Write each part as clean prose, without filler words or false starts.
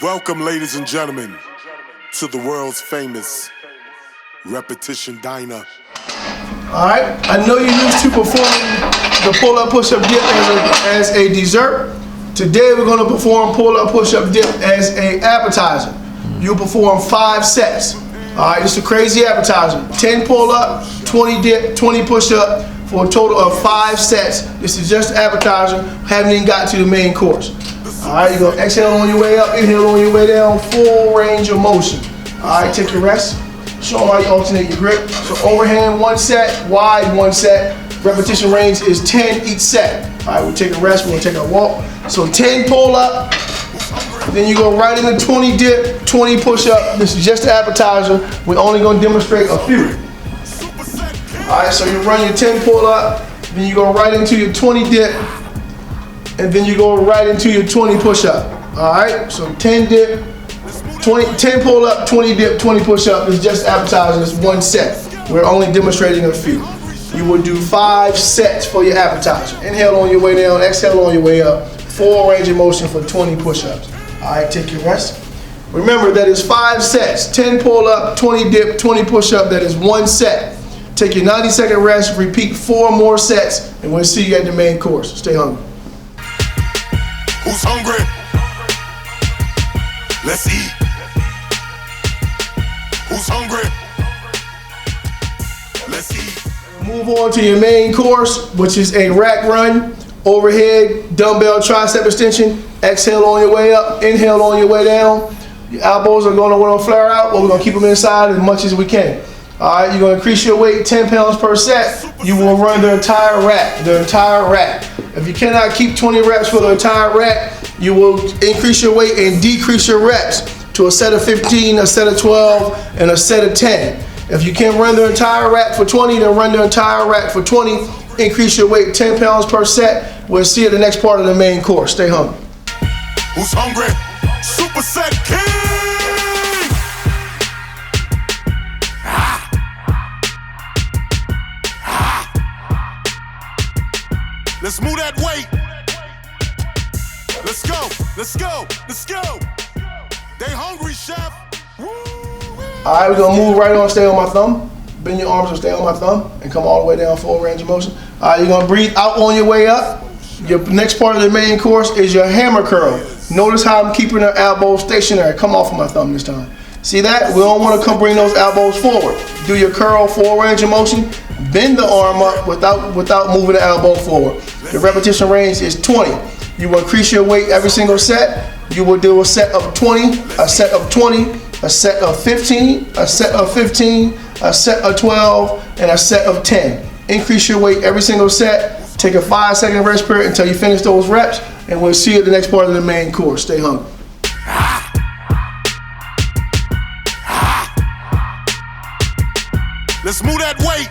Welcome, ladies and gentlemen, to the world's famous Repetition Diner. Alright, I know you're used to performing the pull-up push-up dip as a dessert. Today we're going to perform pull-up push-up dip as an appetizer. You'll perform 5 sets. Alright, it's a crazy appetizer. 10 pull-up, 20 dip, 20 push-up for a total of 5 sets. This is just appetizer, haven't even got to the main course. Alright, you're going to exhale on your way up, inhale on your way down, full range of motion. Alright, take your rest. Show them how you alternate your grip. So overhand 1 set, wide 1 set. Repetition range is 10 each set. Alright, we'll take a rest, we'll take a walk. So 10 pull up, then you go right into 20 dip, 20 push up. This is just the appetizer. We're only going to demonstrate a few. Alright, so you run your 10 pull up, then you go right into your 20 dip, and then you go right into your 20 push up. Alright, so 10 dip, 10 pull up, 20 dip, 20 push up. It's just appetizer, it's 1 set. We're only demonstrating a few. You will do 5 sets for your appetizer. Inhale on your way down, exhale on your way up. Full range of motion for 20 push-ups. Alright, take your rest. Remember that is 5 sets. 10 pull up, 20 dip, 20 push up. That is 1 set. Take your 90-second rest, repeat 4 more sets, and we'll see you at the main course. Stay hungry. Who's hungry? Let's eat. Who's hungry? Let's eat. Move on to your main course, which is a rack run, overhead, dumbbell tricep extension. Exhale on your way up, inhale on your way down. Your elbows are going to want to flare out, but we're going to keep them inside as much as we can. Alright, you're going to increase your weight 10 pounds per set. You will run the entire rack, If you cannot keep 20 reps for the entire rack, you will increase your weight and decrease your reps to a set of 15, a set of 12, and a set of 10. If you can't run the entire rack for 20, then run the entire rack for 20. Increase your weight 10 pounds per set. We'll see you at the next part of the main course. Stay hungry. Who's hungry? Superset King! Let's move that weight. Let's go, let's go, let's go. They hungry, chef. Alright, we're going to move right on, stay on my thumb. Bend your arms and stay on my thumb and come all the way down, full range of motion. Alright, you're going to breathe out on your way up. Your next part of the main course is your hammer curl. Notice how I'm keeping the elbows stationary. Come off of my thumb this time. See that? We don't want to bring those elbows forward. Do your curl, full range of motion. Bend the arm up without moving the elbow forward. The repetition range is 20. You will increase your weight every single set. You will do a set of 20, a set of 20, a set of 15, a set of 15, a set of 12, and a set of 10. Increase your weight every single set. Take a 5-second rest period until you finish those reps, and we'll see you at the next part of the main course. Stay hungry. Let's move that weight.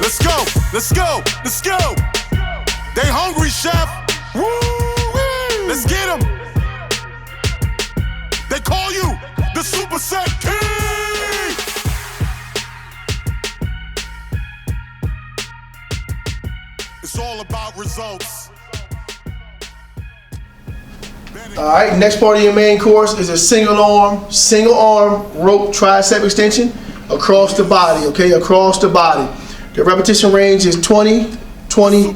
Let's go, let's go, let's go. They hungry, chef. Woo-wee. Let's get them. They call you the Superset King. It's all about results. Alright, next part of your main course is a single arm rope tricep extension across the body, okay, across the body. The repetition range is 20, 20,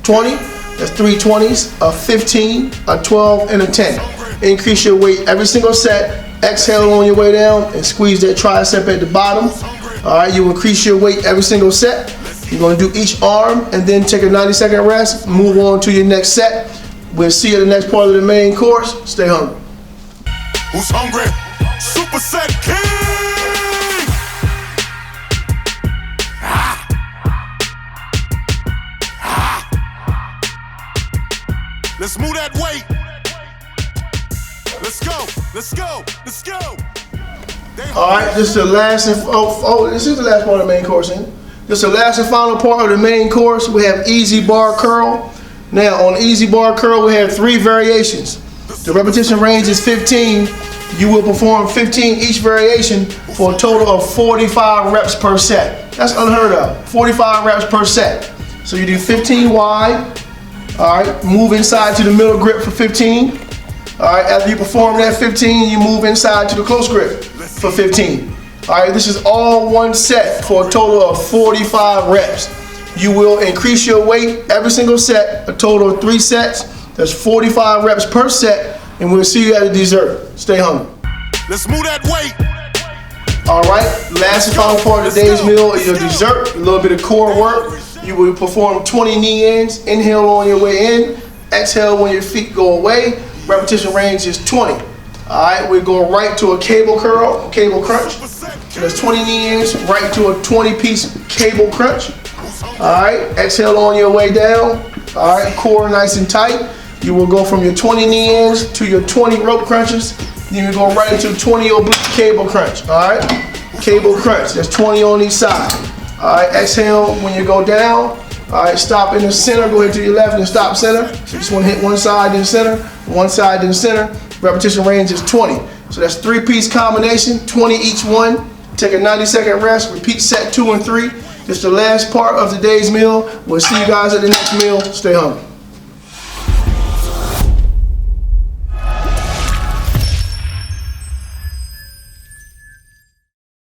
20. That's 3 20s, a 15, a 12, and a 10. Increase your weight every single set. Exhale on your way down and squeeze that tricep at the bottom. Alright, you increase your weight every single set. You're going to do each arm and then take a 90-second rest. Move on to your next set. We'll see you at the next part of the main course. Stay hungry. Who's hungry? Superset King! Let's move that weight. Let's go, let's go, let's go. Alright, this is the last this is the last part of the main course. This is the last and final part of the main course. We have easy bar curl. Now on the easy bar curl we have 3 variations. The repetition range is 15. You will perform 15 each variation for a total of 45 reps per set. That's unheard of. 45 reps per set. So you do 15 wide. Alright, move inside to the middle grip for 15. All right, after you perform that 15, you move inside to the close grip for 15. All right, this is all one set for a total of 45 reps. You will increase your weight every single set, a total of 3 sets. That's 45 reps per set, and we'll see you at the dessert. Stay hungry. Let's move that weight. All right, last and final part of today's meal is your dessert, a little bit of core work. You will perform 20 knee-ins. Inhale on your way in, exhale when your feet go away. Repetition range is 20. All right, we're going right to a cable curl, cable crunch. So that's 20 knee-ins, right to a 20-piece cable crunch. All right, exhale on your way down. All right, core nice and tight. You will go from your 20 knee-ins to your 20 rope crunches. Then you go right into 20 oblique cable crunch. All right, cable crunch. That's 20 on each side. All right, exhale when you go down. All right, stop in the center. Go ahead to your left and stop center. So you just want to hit one side then center, one side then center. Repetition range is 20. So that's 3-piece combination, 20 each one. Take a 90-second rest. Repeat set 2 and 3. It's the last part of today's meal. We'll see you guys at the next meal. Stay hungry.